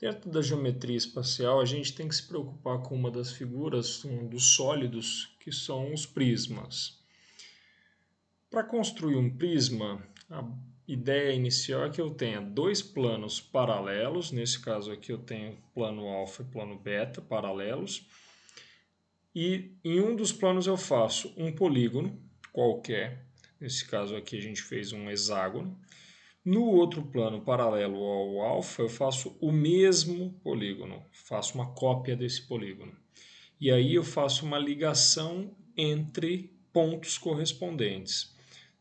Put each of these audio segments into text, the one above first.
Dentro da geometria espacial, a gente tem que se preocupar com uma das figuras, um dos sólidos, que são os prismas. Para construir um prisma, a ideia inicial é que eu tenha dois planos paralelos, nesse caso aqui eu tenho plano alfa e plano beta paralelos, e em um dos planos eu faço um polígono qualquer, nesse caso aqui a gente fez um hexágono. No outro plano paralelo ao alfa, eu faço o mesmo polígono, faço uma cópia desse polígono. E aí eu faço uma ligação entre pontos correspondentes.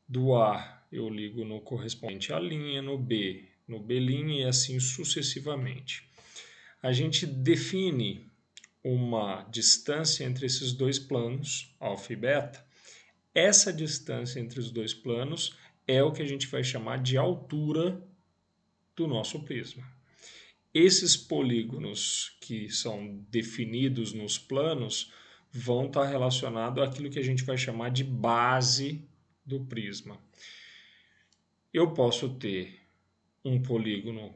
Do A eu ligo no correspondente à linha, no B e assim sucessivamente. A gente define uma distância entre esses dois planos, alfa e beta. Essa distância entre os dois planos é o que a gente vai chamar de altura do nosso prisma. Esses polígonos que são definidos nos planos vão estar relacionados àquilo que a gente vai chamar de base do prisma. Eu posso ter um polígono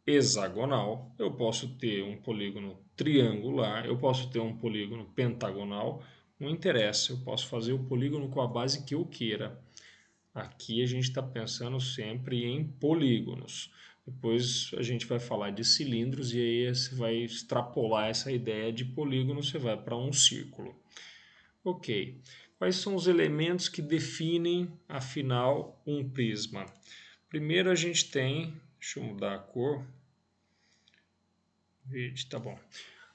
hexagonal, eu posso ter um polígono triangular, eu posso ter um polígono pentagonal, não interessa, eu posso fazer o polígono com a base que eu queira. Aqui a gente está pensando sempre em polígonos. Depois a gente vai falar de cilindros e aí você vai extrapolar essa ideia de polígono, você vai para um círculo. Ok. Quais são os elementos que definem, afinal, um prisma? Primeiro a gente tem, deixa eu mudar a cor. Verde, tá bom.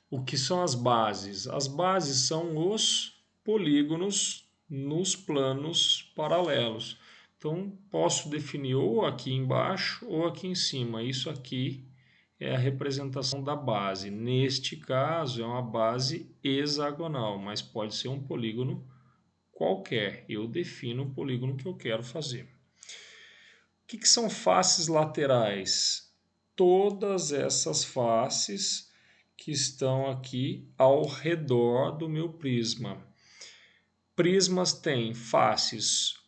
O que são as bases? As bases são os polígonos nos planos paralelos. Então, posso definir ou aqui embaixo ou aqui em cima. Isso aqui é a representação da base. Neste caso, é uma base hexagonal, mas pode ser um polígono qualquer. Eu defino o polígono que eu quero fazer. O que são faces laterais? Todas essas faces que estão aqui ao redor do meu prisma. Prismas têm faces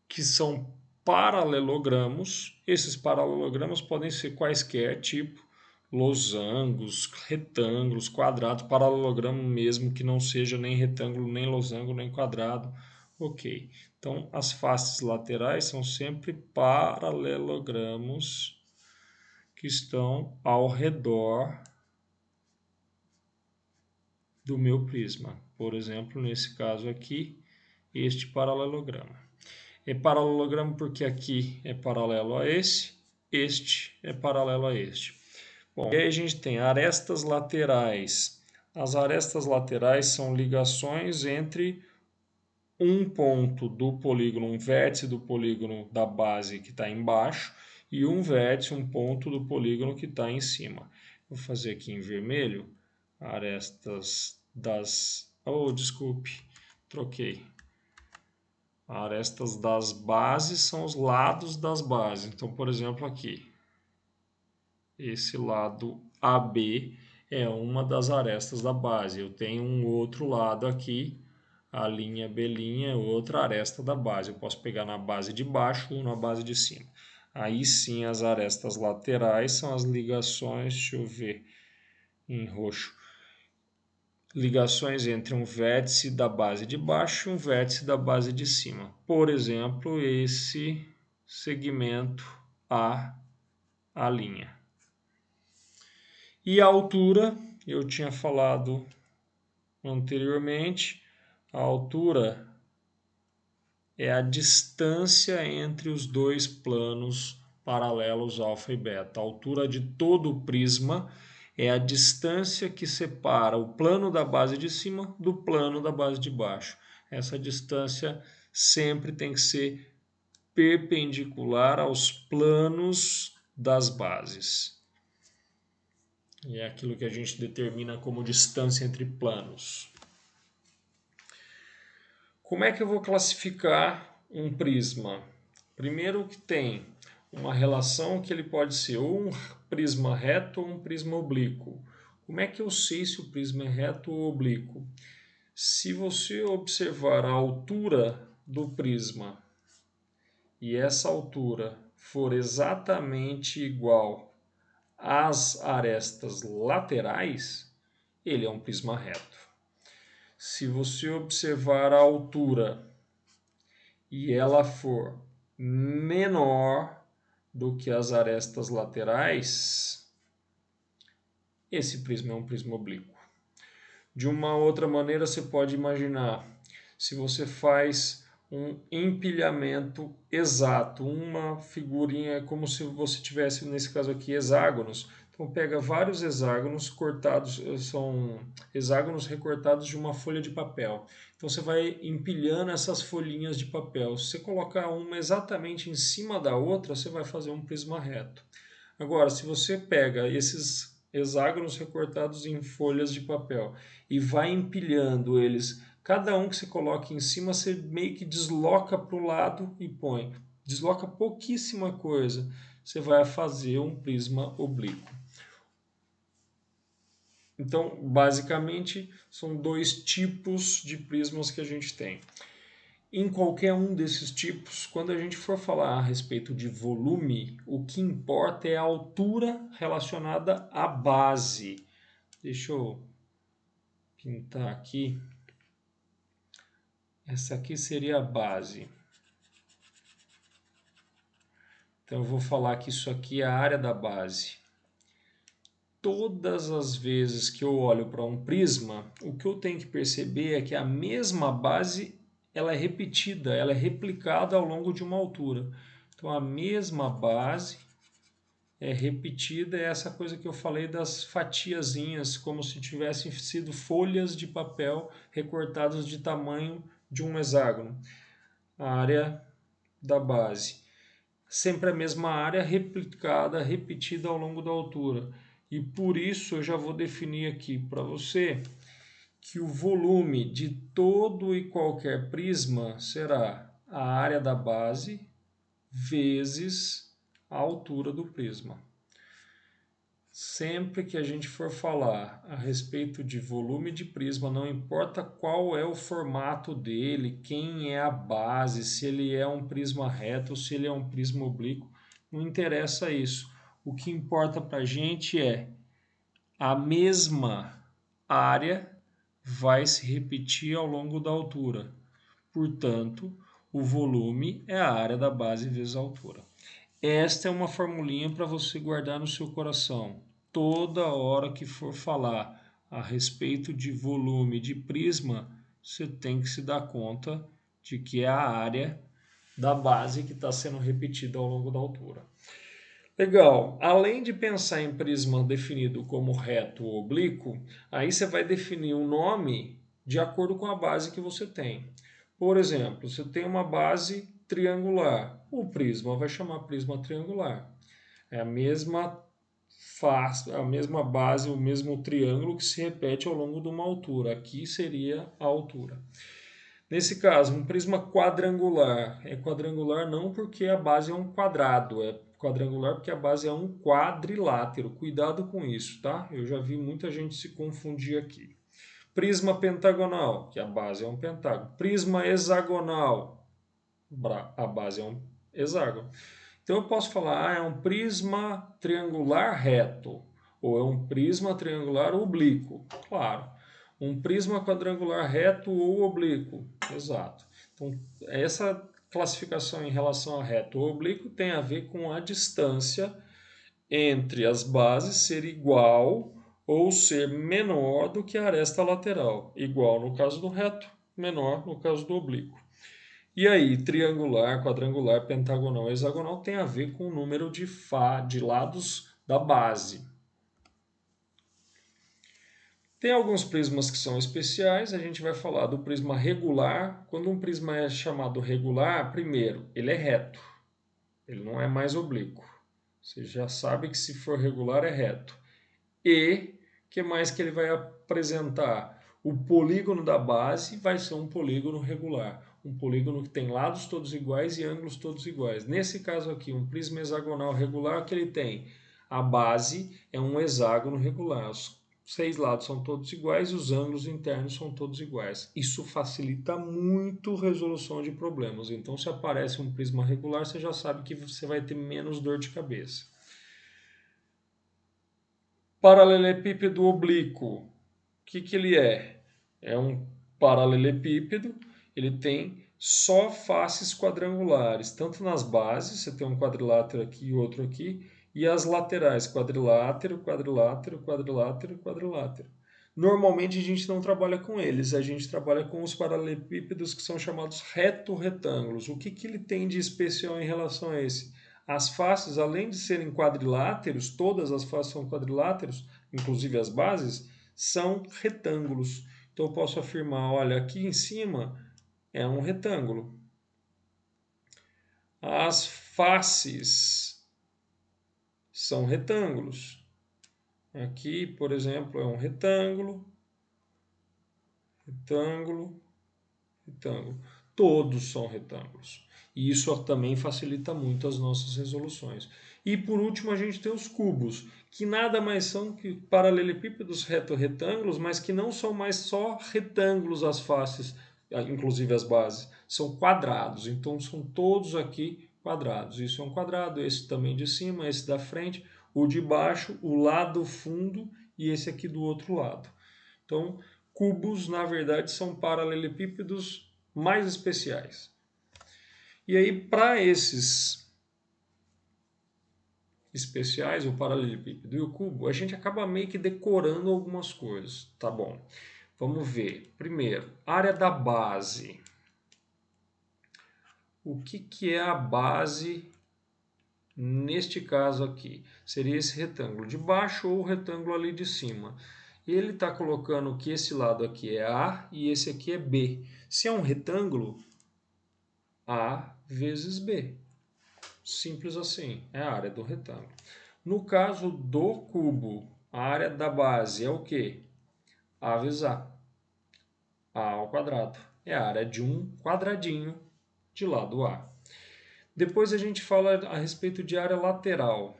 que são paralelogramos. Esses paralelogramos podem ser quaisquer, tipo losangos, retângulos, quadrados, paralelogramo mesmo que não seja nem retângulo, nem losango, nem quadrado. Ok. Então, as faces laterais são sempre paralelogramos que estão ao redor do meu prisma. Por exemplo, nesse caso aqui, este paralelogramo. É paralelogramo porque aqui é paralelo a este é paralelo a este. Bom, e aí a gente tem arestas laterais. As arestas laterais são ligações entre um ponto do polígono, um vértice do polígono da base que está embaixo e um vértice, um ponto do polígono que está em cima. Vou fazer aqui em vermelho, arestas das... Oh, desculpe, troquei. Arestas das bases são os lados das bases. Então, por exemplo, aqui, esse lado AB é uma das arestas da base. Eu tenho um outro lado aqui, a linha B' é outra aresta da base. Eu posso pegar na base de baixo ou na base de cima. Aí sim, as arestas laterais são as ligações, deixa eu ver em roxo, ligações entre um vértice da base de baixo e um vértice da base de cima. Por exemplo, esse segmento A linha. E a altura, eu tinha falado anteriormente, a altura é a distância entre os dois planos paralelos alfa e beta. A altura de todo o prisma é a distância que separa o plano da base de cima do plano da base de baixo. Essa distância sempre tem que ser perpendicular aos planos das bases. E é aquilo que a gente determina como distância entre planos. Como é que eu vou classificar um prisma? Primeiro que tem uma relação que ele pode ser ou um prisma reto ou um prisma oblíquo. Como é que eu sei se o prisma é reto ou oblíquo? Se você observar a altura do prisma e essa altura for exatamente igual as arestas laterais, ele é um prisma reto. Se você observar a altura e ela for menor do que as arestas laterais, esse prisma é um prisma oblíquo. De uma outra maneira, você pode imaginar, se você faz um empilhamento exato, uma figurinha como se você tivesse, nesse caso aqui, hexágonos. Então pega vários hexágonos cortados, são hexágonos recortados de uma folha de papel. Então você vai empilhando essas folhinhas de papel. Se você colocar uma exatamente em cima da outra, você vai fazer um prisma reto. Agora, se você pega esses hexágonos recortados em folhas de papel e vai empilhando eles, cada um que você coloca em cima, você meio que desloca para o lado e põe. Desloca pouquíssima coisa, você vai fazer um prisma oblíquo. Então, basicamente, são dois tipos de prismas que a gente tem. Em qualquer um desses tipos, quando a gente for falar a respeito de volume, o que importa é a altura relacionada à base. Deixa eu pintar aqui. Essa aqui seria a base. Então eu vou falar que isso aqui é a área da base. Todas as vezes que eu olho para um prisma, o que eu tenho que perceber é que a mesma base ela é repetida, ela é replicada ao longo de uma altura. Então a mesma base é repetida, é essa coisa que eu falei das fatiazinhas, como se tivessem sido folhas de papel recortadas de tamanho de um hexágono. A área da base. Sempre a mesma área replicada, repetida ao longo da altura. E por isso eu já vou definir aqui para você que o volume de todo e qualquer prisma será a área da base vezes a altura do prisma. Sempre que a gente for falar a respeito de volume de prisma, não importa qual é o formato dele, quem é a base, se ele é um prisma reto ou se ele é um prisma oblíquo, não interessa isso. O que importa para a gente é a mesma área vai se repetir ao longo da altura. Portanto, o volume é a área da base vezes a altura. Esta é uma formulinha para você guardar no seu coração. Toda hora que for falar a respeito de volume de prisma, você tem que se dar conta de que é a área da base que está sendo repetida ao longo da altura. Legal. Além de pensar em prisma definido como reto ou oblíquo, aí você vai definir o nome de acordo com a base que você tem. Por exemplo, você tem uma base triangular, o prisma vai chamar prisma triangular. É a mesma face, a mesma base, o mesmo triângulo que se repete ao longo de uma altura. Aqui seria a altura. Nesse caso, um prisma quadrangular. É quadrangular não porque a base é um quadrado, é quadrangular porque a base é um quadrilátero. Cuidado com isso, tá? Eu já vi muita gente se confundir aqui. Prisma pentagonal, que a base é um pentágono. Prisma hexagonal, a base é um hexágono. Então eu posso falar, é um prisma triangular reto, ou é um prisma triangular oblíquo. Claro, um prisma quadrangular reto ou oblíquo. Exato. Então essa classificação em relação a reto ou oblíquo tem a ver com a distância entre as bases ser igual ou ser menor do que a aresta lateral. Igual no caso do reto, menor no caso do oblíquo. E aí, triangular, quadrangular, pentagonal, hexagonal tem a ver com o número de lados da base. Tem alguns prismas que são especiais, a gente vai falar do prisma regular. Quando um prisma é chamado regular, primeiro, ele é reto, ele não é mais oblíquo. Você já sabe que se for regular é reto. E o que mais que ele vai apresentar? O polígono da base vai ser um polígono regular. Um polígono que tem lados todos iguais e ângulos todos iguais. Nesse caso aqui, um prisma hexagonal regular que ele tem. A base é um hexágono regular. Os 6 lados são todos iguais e os ângulos internos são todos iguais. Isso facilita muito a resolução de problemas. Então, se aparece um prisma regular, você já sabe que você vai ter menos dor de cabeça. Paralelepípedo oblíquo, o que ele é? É um paralelepípedo, ele tem só faces quadrangulares, tanto nas bases, você tem um quadrilátero aqui e outro aqui, e as laterais, quadrilátero, quadrilátero, quadrilátero, quadrilátero. Normalmente a gente não trabalha com eles, a gente trabalha com os paralelepípedos que são chamados reto-retângulos. O que ele tem de especial em relação a esse? As faces, além de serem quadriláteros, todas as faces são quadriláteros, inclusive as bases, são retângulos. Então eu posso afirmar, olha, aqui em cima é um retângulo. As faces são retângulos. Aqui, por exemplo, é um retângulo, retângulo, retângulo. Todos são retângulos. E isso também facilita muito as nossas resoluções. E por último, a gente tem os cubos, que nada mais são que paralelepípedos reto-retângulos, mas que não são mais só retângulos as faces, inclusive as bases, são quadrados. Então são todos aqui quadrados. Isso é um quadrado, esse também de cima, esse da frente, o de baixo, o lado fundo e esse aqui do outro lado. Então, cubos, na verdade, são paralelepípedos mais especiais. E aí, para esses especiais, o paralelepípedo e o cubo, a gente acaba meio que decorando algumas coisas. Tá bom. Vamos ver. Primeiro, área da base. O que é a base neste caso aqui? Seria esse retângulo de baixo ou o retângulo ali de cima. E ele está colocando que esse lado aqui é A e esse aqui é B. Se é um retângulo, A vezes B. Simples assim, é a área do retângulo. No caso do cubo, a área da base é o quê? A vezes A. A ao quadrado. É a área de um quadradinho de lado A. Depois a gente fala a respeito de área lateral.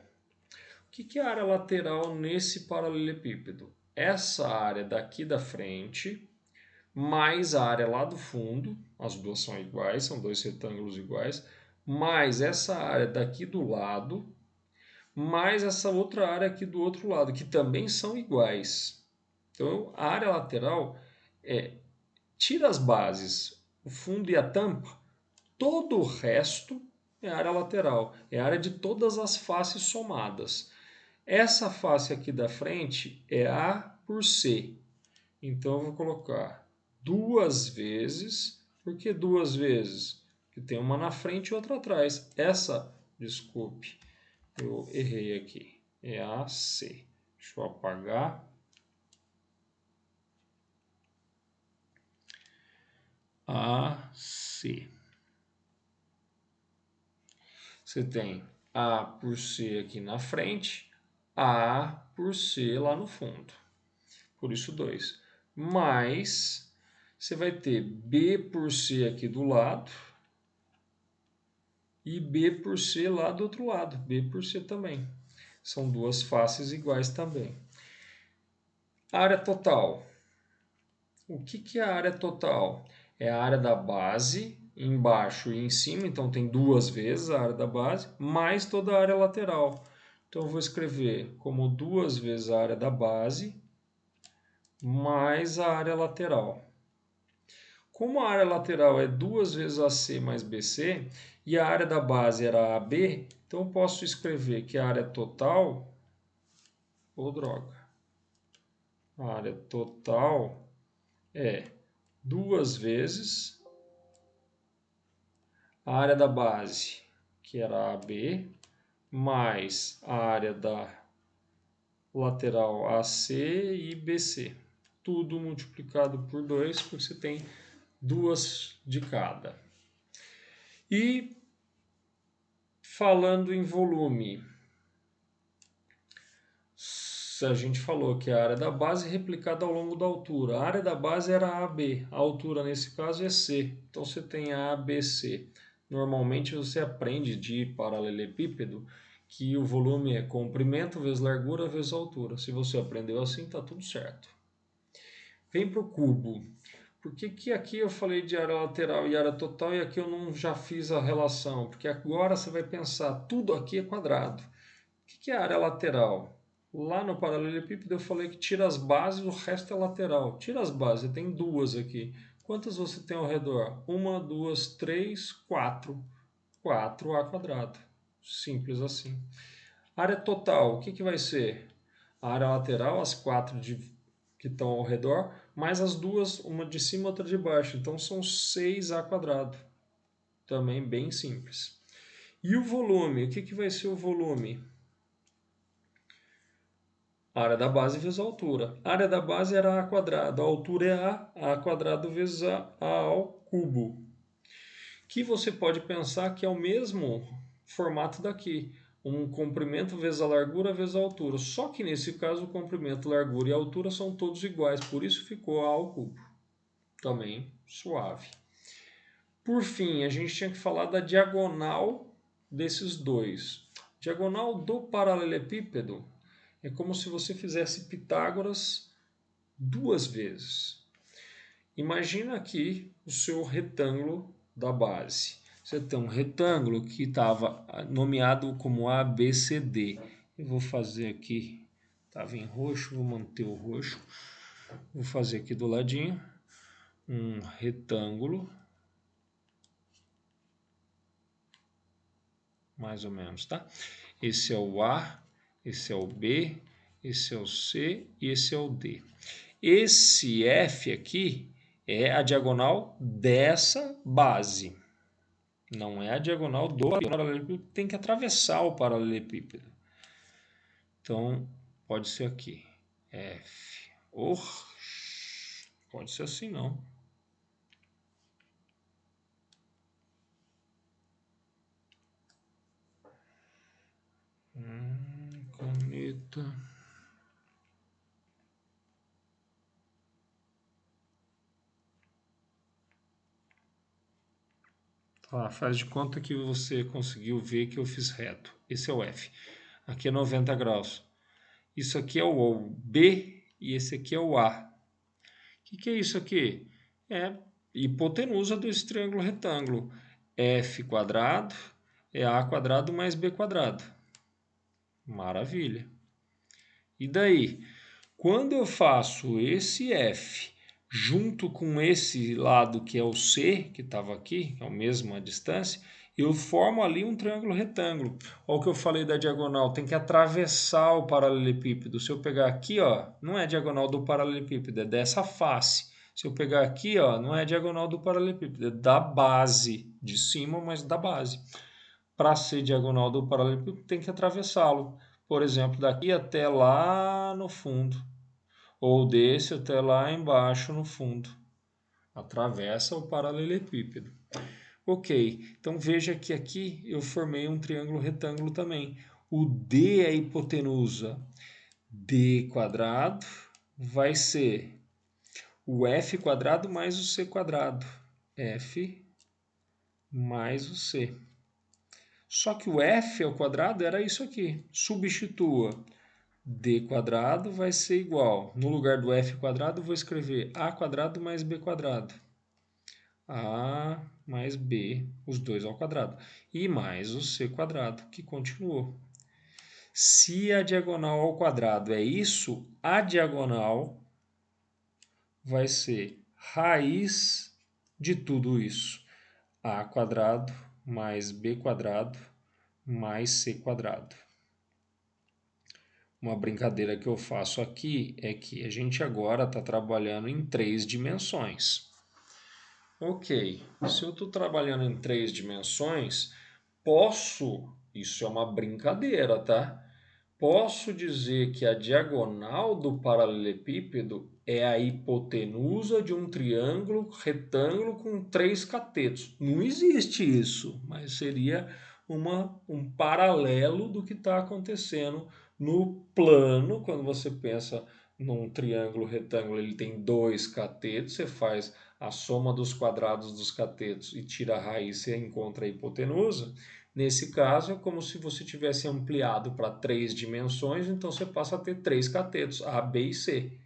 O que é a área lateral nesse paralelepípedo? Essa área daqui da frente, mais a área lá do fundo, as duas são iguais, são dois retângulos iguais, mais essa área daqui do lado, mais essa outra área aqui do outro lado, que também são iguais. Então, a área lateral tira as bases, o fundo e a tampa, todo o resto é área lateral, é a área de todas as faces somadas. Essa face aqui da frente é A por C. Então eu vou colocar duas vezes. Por que duas vezes? Porque tem uma na frente e outra atrás. Desculpe, eu errei aqui. É AC. Deixa eu apagar. AC. Você tem A por C aqui na frente, A por C lá no fundo. Por isso 2. Mais, você vai ter B por C aqui do lado e B por C lá do outro lado. B por C também. São duas faces iguais também. Área total. O que é a área total? É a área da base, embaixo e em cima, então tem duas vezes a área da base, mais toda a área lateral. Então eu vou escrever como duas vezes a área da base, mais a área lateral. Como a área lateral é duas vezes AC mais BC, e a área da base era AB, então eu posso escrever que a área total, a área total é duas vezes a área da base, que era AB, mais a área da lateral AC e BC. Tudo multiplicado por 2, porque você tem duas de cada. E falando em volume, a gente falou que a área da base é replicada ao longo da altura. A área da base era AB, a altura nesse caso é C. Então você tem a ABC. Normalmente você aprende de paralelepípedo que o volume é comprimento vezes largura vezes altura. Se você aprendeu assim, está tudo certo. Vem para o cubo. Por que aqui eu falei de área lateral e área total e aqui eu não já fiz a relação? Porque agora você vai pensar, tudo aqui é quadrado. O que é a área lateral? Lá no paralelepípedo eu falei que tira as bases, o resto é lateral. Tira as bases, tem duas aqui. Quantas você tem ao redor? 1, 2, 3, 4. 4a². Simples assim. Área total, o que vai ser? A área lateral, as 4 que estão ao redor, mais as duas, uma de cima e outra de baixo. Então são 6a². Também bem simples. E o volume, o que vai ser o volume? A área da base vezes a altura. A área da base era a², a altura é a² vezes a ao cubo. Que você pode pensar que é o mesmo formato daqui. Um comprimento vezes a largura vezes a altura. Só que nesse caso o comprimento, largura e altura são todos iguais. Por isso ficou a ao cubo. Também suave. Por fim, a gente tinha que falar da diagonal desses dois. Diagonal do paralelepípedo é como se você fizesse Pitágoras duas vezes. Imagina aqui o seu retângulo da base. Você tem um retângulo que estava nomeado como ABCD. Eu vou fazer aqui, estava em roxo, vou manter o roxo. Vou fazer aqui do ladinho um retângulo, mais ou menos, tá? Esse é o A, esse é o B, esse é o C e esse é o D. Esse F aqui é a diagonal dessa base. Não é a diagonal do paralelepípedo, tem que atravessar o paralelepípedo. Então, pode ser aqui. F. Pode ser assim, não. Caneta. Tá, faz de conta que você conseguiu ver que eu fiz reto. Esse é o F. Aqui é 90 graus. Isso aqui é o B e esse aqui é o A. O que é isso aqui? É hipotenusa desse triângulo retângulo. F² é A² mais B². Maravilha. E daí? Quando eu faço esse F junto com esse lado que é o C, que estava aqui, que é a mesma distância, eu formo ali um triângulo retângulo. Olha o que eu falei da diagonal, tem que atravessar o paralelepípedo. Se eu pegar aqui, ó, não é diagonal do paralelepípedo, é dessa face. Se eu pegar aqui, ó, não é diagonal do paralelepípedo, é da base, de cima, mas da base. Para ser diagonal do paralelepípedo, tem que atravessá-lo. Por exemplo, daqui até lá no fundo, ou desse até lá embaixo no fundo. Atravessa o paralelepípedo. Ok, então veja que aqui eu formei um triângulo retângulo também. O D é a hipotenusa. D² vai ser o F² mais o C². F mais o C. Só que o F ao quadrado era isso aqui. Substitua. D² vai ser igual. No lugar do F², vou escrever A² mais B². A mais B, os dois ao quadrado. E mais o C², que continuou. Se a diagonal ao quadrado é isso, a diagonal vai ser raiz de tudo isso. A² mais B² mais C². Uma brincadeira que eu faço aqui é que a gente agora está trabalhando em 3 dimensões. Ok, se eu estou trabalhando em 3 dimensões, isso é uma brincadeira, tá? Posso dizer que a diagonal do paralelepípedo é a hipotenusa de um triângulo retângulo com 3 catetos. Não existe isso, mas seria um paralelo do que está acontecendo no plano. Quando você pensa num triângulo retângulo, ele tem 2 catetos, você faz a soma dos quadrados dos catetos e tira a raiz, você encontra a hipotenusa. Nesse caso, é como se você tivesse ampliado para 3 dimensões, então você passa a ter 3 catetos, A, B e C.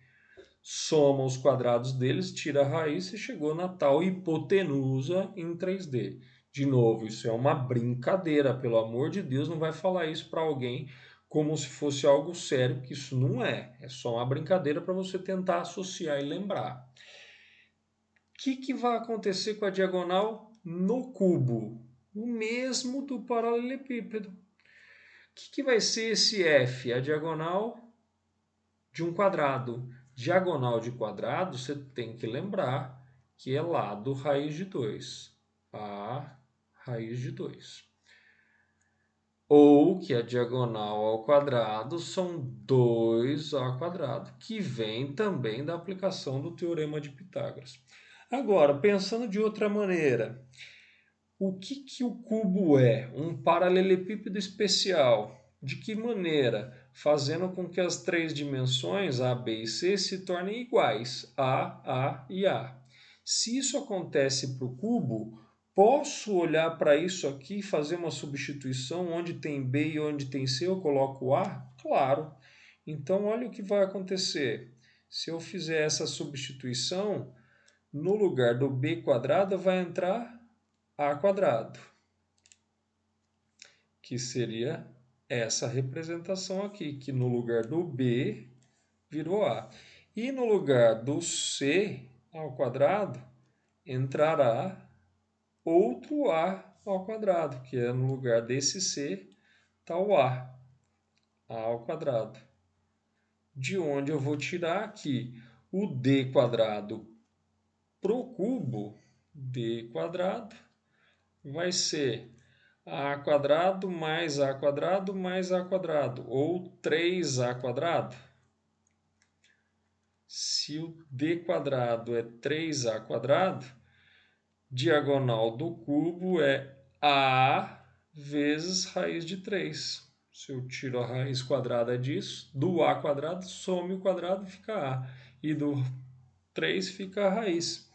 Soma os quadrados deles, tira a raiz e chegou na tal hipotenusa em 3D. De novo, isso é uma brincadeira, pelo amor de Deus, não vai falar isso para alguém como se fosse algo sério, que isso não é. É só uma brincadeira para você tentar associar e lembrar. O que vai acontecer com a diagonal no cubo? O mesmo do paralelepípedo. O que vai ser esse F? A diagonal de um quadrado. Diagonal de quadrado, você tem que lembrar que é lado raiz de 2. A raiz de 2. Ou que a diagonal ao quadrado são 2a², que vem também da aplicação do Teorema de Pitágoras. Agora, pensando de outra maneira, o que o cubo é? Um paralelepípedo especial. De que maneira? Fazendo com que as três dimensões, A, B e C, se tornem iguais, A e A. Se isso acontece para o cubo, posso olhar para isso aqui e fazer uma substituição onde tem B e onde tem C, eu coloco A? Claro. Então, olha o que vai acontecer. Se eu fizer essa substituição, no lugar do B² vai entrar A², que seria essa representação aqui, que no lugar do B virou A. E no lugar do C² entrará outro A², que é no lugar desse C está o A². De onde eu vou tirar aqui o D² para o cubo, D² vai ser A² mais A² mais A², ou 3A². Se o D² é 3A², diagonal do cubo é A vezes raiz de 3. Se eu tiro a raiz quadrada disso, do A², some o quadrado e fica A. E do 3 fica a raiz.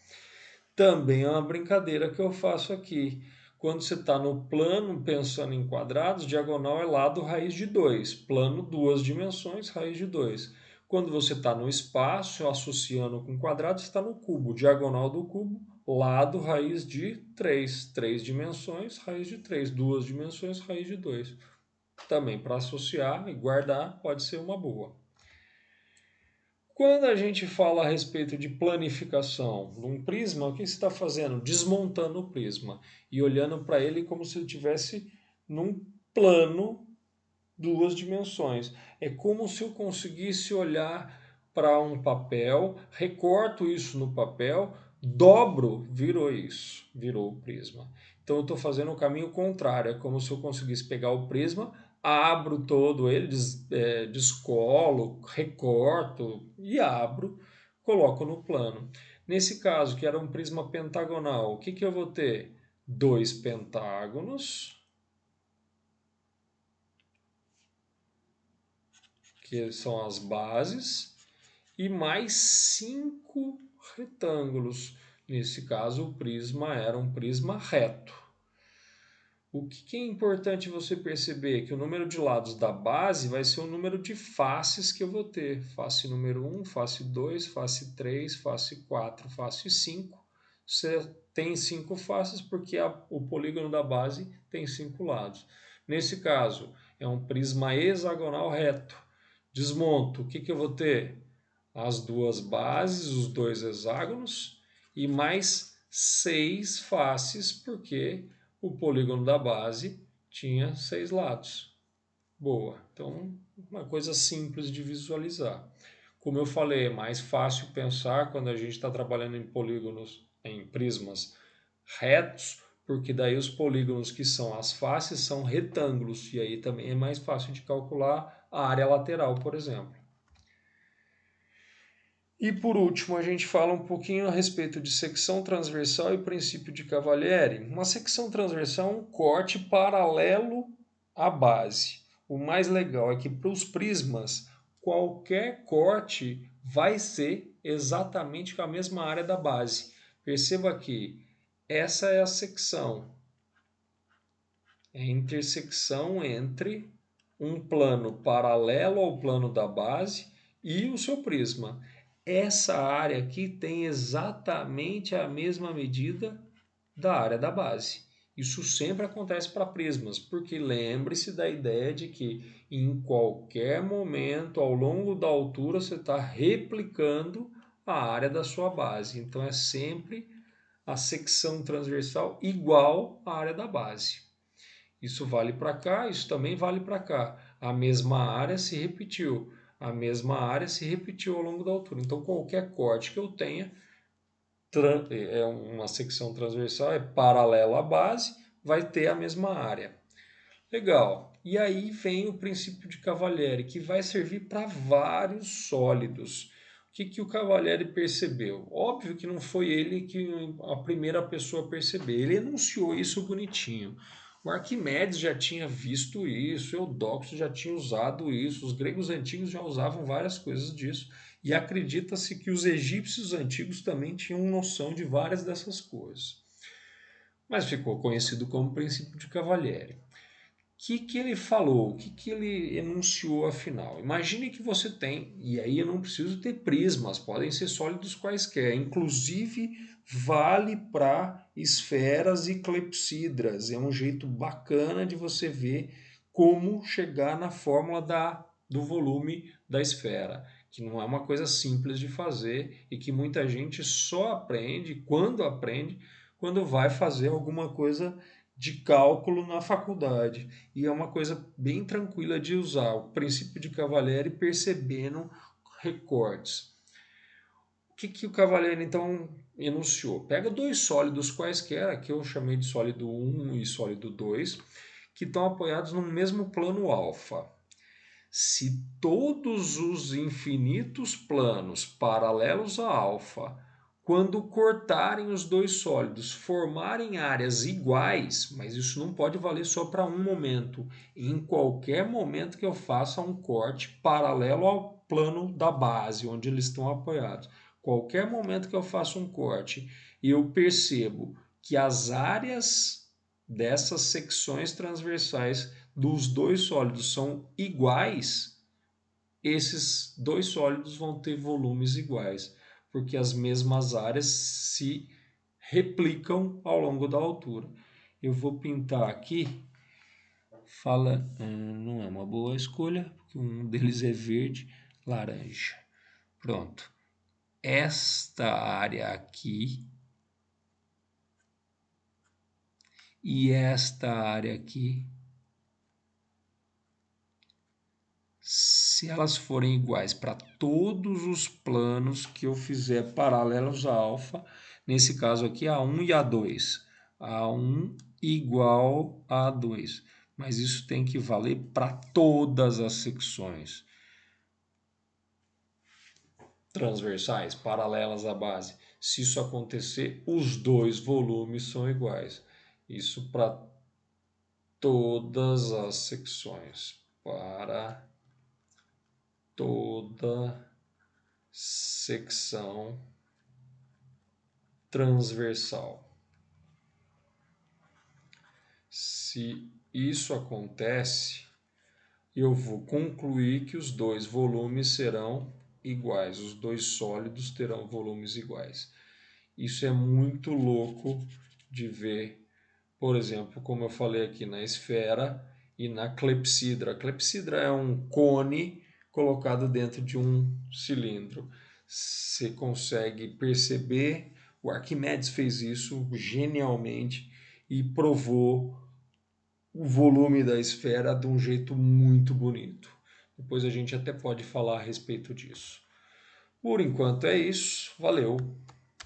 Também é uma brincadeira que eu faço aqui. Quando você está no plano, pensando em quadrados, diagonal é lado raiz de 2. Plano, duas dimensões, raiz de 2. Quando você está no espaço, associando com quadrado, você está no cubo. Diagonal do cubo, lado raiz de 3. 3 dimensões, raiz de 3. Duas dimensões, raiz de 2. Também para associar e guardar pode ser uma boa. Quando a gente fala a respeito de planificação num prisma, o que você está fazendo? Desmontando o prisma e olhando para ele como se ele estivesse num plano, duas dimensões. É como se eu conseguisse olhar para um papel, recorto isso no papel, dobro, virou isso, virou o prisma. Então eu estou fazendo o caminho contrário, é como se eu conseguisse pegar o prisma, abro todo ele, descolo, recorto e abro, coloco no plano. Nesse caso, que era um prisma pentagonal, o que eu vou ter? Dois pentágonos, que são as bases, e mais 5 retângulos. Nesse caso, o prisma era um prisma reto. O que é importante você perceber? Que o número de lados da base vai ser o número de faces que eu vou ter. Face número 1, face 2, face 3, face 4, face 5. Você tem 5 faces porque o polígono da base tem 5 lados. Nesse caso, é um prisma hexagonal reto. Desmonto, o que eu vou ter? As duas bases, os dois hexágonos e mais 6 faces, porque o polígono da base tinha 6 lados. Boa, então uma coisa simples de visualizar. Como eu falei, é mais fácil pensar quando a gente está trabalhando em polígonos, em prismas retos, porque daí os polígonos que são as faces são retângulos, e aí também é mais fácil de calcular a área lateral, por exemplo. E por último, a gente fala um pouquinho a respeito de secção transversal e princípio de Cavalieri. Uma secção transversal é um corte paralelo à base. O mais legal é que para os prismas, qualquer corte vai ser exatamente com a mesma área da base. Perceba que essa é a secção. É a intersecção entre um plano paralelo ao plano da base e o seu prisma. Essa área aqui tem exatamente a mesma medida da área da base. Isso sempre acontece para prismas, porque lembre-se da ideia de que Em qualquer momento, ao longo da altura, você está replicando a área da sua base. Então é sempre a secção transversal igual à área da base. Isso vale para cá, isso também vale para cá. A mesma área se repetiu, a mesma área se repetiu ao longo da altura. Então qualquer corte que eu tenha é uma secção transversal, é paralela à base, vai ter a mesma área. Legal. E aí vem o princípio de Cavalieri, que vai servir para vários sólidos. O que o Cavalieri percebeu? Óbvio que não foi ele que a primeira pessoa a perceber. Ele enunciou isso bonitinho. O Arquimedes já tinha visto isso, Eudóxio já tinha usado isso, os gregos antigos já usavam várias coisas disso, e acredita-se que os egípcios antigos também tinham noção de várias dessas coisas. Mas ficou conhecido como princípio de Cavalieri. Que ele falou, o que ele enunciou afinal? Imagine que você tem, e aí eu não preciso ter prismas, podem ser sólidos quaisquer, inclusive vale para esferas e clepsidras, é um jeito bacana de você ver como chegar na fórmula do volume da esfera, que não é uma coisa simples de fazer e que muita gente só aprende, quando vai fazer alguma coisa de cálculo na faculdade. E é uma coisa bem tranquila de usar, o princípio de Cavalieri percebendo recortes. O que o Cavalieri então enunciou? Pega dois sólidos quaisquer, aqui eu chamei de sólido 1 e sólido 2, que estão apoiados no mesmo plano alfa. Se todos os infinitos planos paralelos a alfa, quando cortarem os dois sólidos, formarem áreas iguais, mas isso não pode valer só para um momento. Em qualquer momento que eu faça um corte paralelo ao plano da base, onde eles estão apoiados. Qualquer momento que eu faça um corte e eu percebo que as áreas dessas secções transversais dos dois sólidos são iguais, esses dois sólidos vão ter volumes iguais, porque as mesmas áreas se replicam ao longo da altura. Eu vou pintar aqui, não é uma boa escolha, porque um deles é verde, laranja. Pronto. Esta área aqui e esta área aqui, se elas forem iguais para todos os planos que eu fizer paralelos a alfa, nesse caso aqui A1 e A2, A1 igual a A2, mas isso tem que valer para todas as secções transversais, paralelas à base. Se isso acontecer, os dois volumes são iguais. Isso para todas as secções, para toda secção transversal. Se isso acontece, eu vou concluir que os dois volumes serão iguais, os dois sólidos terão volumes iguais. Isso é muito louco de ver, por exemplo, como eu falei aqui na esfera e na clepsidra. A clepsidra é um cone colocado dentro de um cilindro. Você consegue perceber, o Arquimedes fez isso genialmente e provou o volume da esfera de um jeito muito bonito. Depois a gente até pode falar a respeito disso. Por enquanto é isso. Valeu!